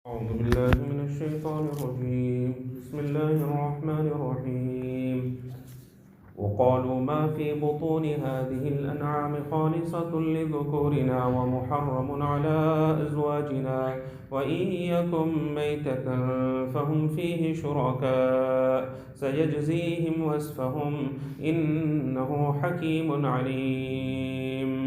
أعوذ بالله من الشيطان الرجيم بسم الله الرحمن الرحيم وقالوا ما في بطون هذه الأنعام خالصة لذكورنا ومحرم على أزواجنا وإن يكن ميتة فهم فيه شركاء سيجزيهم وصفهم إنه حكيم عليم.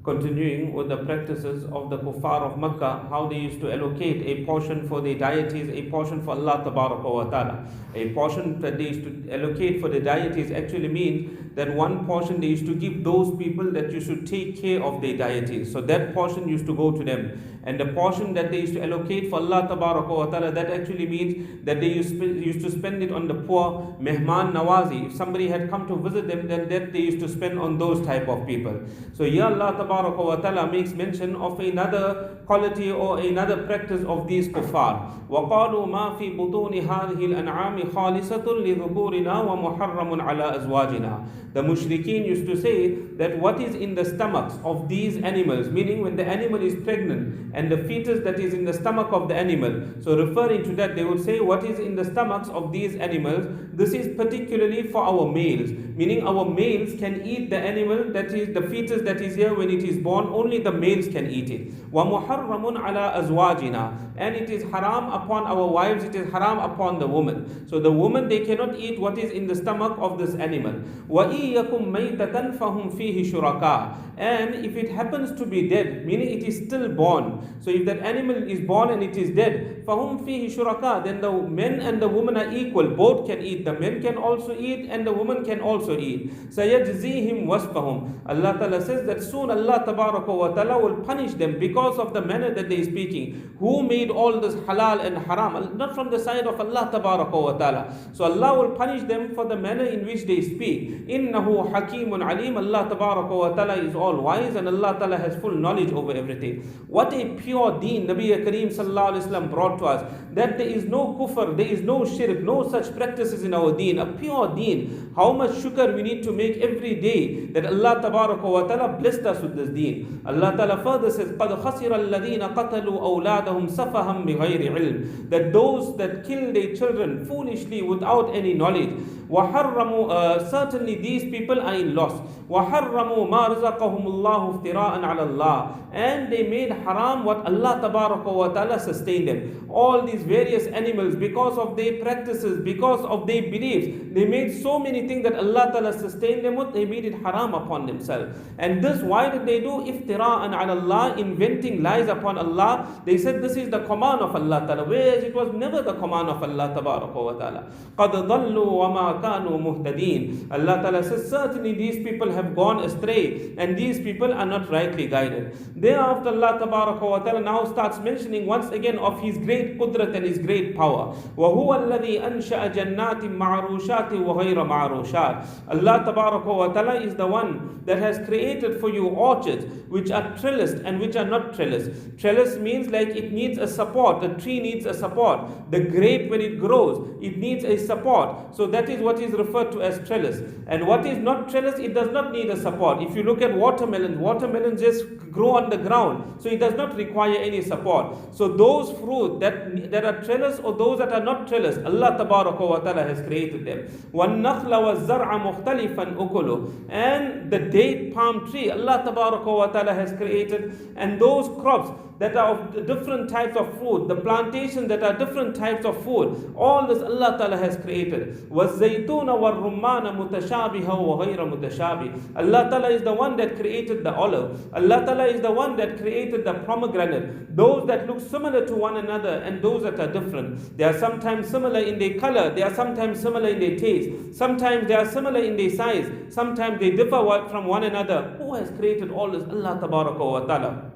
Continuing with the practices of the kuffar of Makkah, how they used to allocate a portion for their deities, a portion for Allah wa ta'ala. A portion that they used to allocate for the deities actually means that one portion they used to give those people that you should take care of their deities. So that portion used to go to them. And the portion that they used to allocate for Allah wa ta'ala, that actually means that they used to spend it on the poor, mehman nawazi. If somebody had come to visit them, then that they used to spend on those type of people. So here Allah wa ta'ala makes mention of another quality or another practice of these kuffar. وَقَالُوا مَا فِي بُطُونِ هَذِهِ الْأَنْعَامِ خَالِصَةٌ لِذُكُورِنَا وَمُحَرَّمٌ عَلَى أَزْوَاجِنَا. The mushrikeen used to say that what is in the stomachs of these animals, meaning when the animal is pregnant and the fetus that is in the stomach of the animal, so referring to that they would say what is in the stomachs of these animals, this is particularly for our males, meaning our males can eat the animal, that is the fetus that is here when it is born, only the males can eat it. وَمُحَرَّمٌ عَلَى أَزْوَاجِنَا. And it is haram upon our wives, it is haram upon the woman. So the woman, they cannot eat what is in the stomach of this animal. وَإِن يَكُم مَيْتَةً فَهُمْ فِيهِ شُرَكَاء. And if it happens to be dead, meaning it is still born, so if that animal is born and it is dead, فَهُمْ فِيهِ شُرَكَاء, then the men and the woman are equal, both can eat. The men can also eat and the woman can also eat. سَيَجْزِيهِمْ وَصْفَهُمْ. Allah Ta'ala says that soon Allah wa Ta'ala will punish them because of the manner that they are speaking. Who made all this halal and haram? Not from the side of Allah wa Ta'ala. So Allah will punish them for the manner in which they speak. Innahu hakimun alim. Allah wa Ta'ala is all wise and Allah Ta'ala has full knowledge over everything. What a pure deen Nabi Kareem Sallallahu Alaihi Wasallam brought to us. That there is no kufr, there is no shirk, no such practices in our deen. A pure deen. How much shukr we need to make every day that Allah wa Ta'ala blessed us with this deen. Allah Ta'ala further says, قَدْ خَسِرَ الَّذِينَ قَتَلُوا أَوْلَادَهُمْ سَفَهًا بِغَيْرِ عِلْمٍ. That those that kill their children foolishly without any knowledge. وَحَرَّمُوا certainly these people are in loss. وَحَرَّمُوا مَا رَزَقَهُمُ اللَّهُ افْتِرَاءً عَلَى اللَّهِ. And they made haram what Allah wa Ta'ala sustained them. All these various animals, because of their practices, because of their beliefs, they made so many things that Allah Ta'ala sustained them with, they made it haram upon themselves. And this, why did they do? Iftira'an ala Allah, inventing lies upon Allah. They said this is the command of Allah Ta'ala, whereas it was never the command of Allah wa Ta'ala. قَدْ ضَلُّوا وَمَا كَانُوا مُهْتَدِينَ. Allah Ta'ala says certainly these people have gone astray and these people are not rightly guided. Thereafter Allah wa Ta'ala now starts mentioning once again of His great qudrat and His great power. وَهُوَ الَّذِي أَنْشَأَ جَنَّاتٍ مَعْرُوشَاتٍ وَغَيْرَ مَعْرُوشَاتٍ. Allah wa Ta'ala is the one that has created for you orchards which are trellised and which are not trellised. Trellis means like it needs a support. The tree needs a support. The grape when it grows, it needs a support. So that is what is referred to as trellis. And what is not trellis, it does not need a support. If you look at watermelons just grow on the ground, so it does not require any support. So those fruit that are trellis or those that are not trellis, Allah wa Ta'ala has created them. وَالنَّخْلَ وَالزَّرْعَ مُخْتَلِفًا أُكُلُهُ. And the date palm tree, Allah wa Ta'ala has created, and those crops that are of different types of food, the plantations that are different types of food, all this Allah Ta'ala has created. وَالزَّيْتُونَ وَالرُّمَّانَ مُتَشَابِهًا وَغَيْرَ مُتَشَابِهٍ. Allah Ta'ala is the one that created the olive. Allah Ta'ala is the one that created the pomegranate. Those that look similar to one another and those that are different. They are sometimes similar in their color, they are sometimes similar in their taste, sometimes they are similar in their size, sometimes they differ from one another. Who has created all this? Allah wa Ta'ala.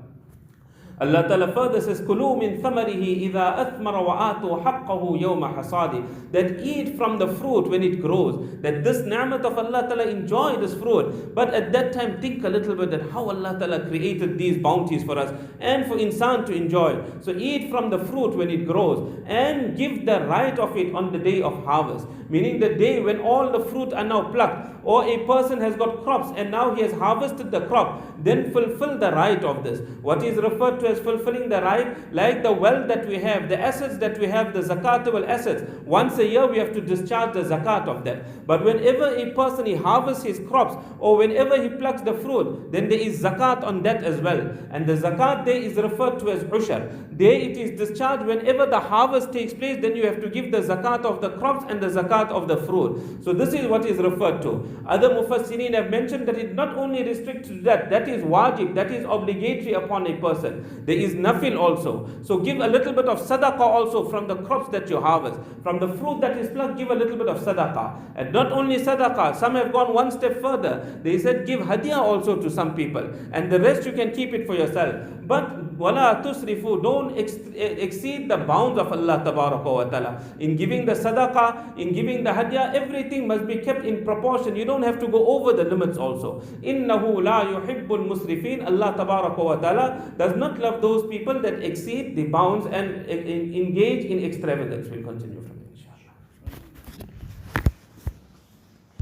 Allah Ta'ala further says, كُلُوا مِن ثَمَرِهِ إِذَا أَثْمَرَ وَآتُوا حَقَّهُ يَوْمَ حَصَادِ. That eat from the fruit when it grows. That this ni'mat of Allah Ta'ala, enjoy this fruit. But at that time think a little bit that how Allah Ta'ala created these bounties for us and for insan to enjoy. So eat from the fruit when it grows and give the right of it on the day of harvest. Meaning the day when all the fruit are now plucked, or a person has got crops and now he has harvested the crop, then fulfill the right of this. What is referred to to as fulfilling the right, like the wealth that we have, the assets that we have, the zakatable assets. Once a year we have to discharge the zakat of that. But whenever a person he harvests his crops, or whenever he plucks the fruit, then there is zakat on that as well. And the zakat there is referred to as ushar. There it is discharged whenever the harvest takes place, then you have to give the zakat of the crops and the zakat of the fruit. So this is what is referred to. Other mufassirin have mentioned that it not only restricts to that, that is wajib, that is obligatory upon a person. There is nafil also. So give a little bit of sadaqah also from the crops that you harvest. From the fruit that is plucked, give a little bit of sadaqah. And not only sadaqah, some have gone one step further. They said give hadiyah also to some people. And the rest you can keep it for yourself. But wala tusrifu, don't exceed the bounds of Allah tabaraka wa ta'ala. In giving the sadaqah, in giving the hadiyah, everything must be kept in proportion. You don't have to go over the limits also. Innahu la yuhibbul musrifin. Allah tabaraka wa ta'ala does not love those people that exceed the bounds and engage in extravagance. We'll continue from there.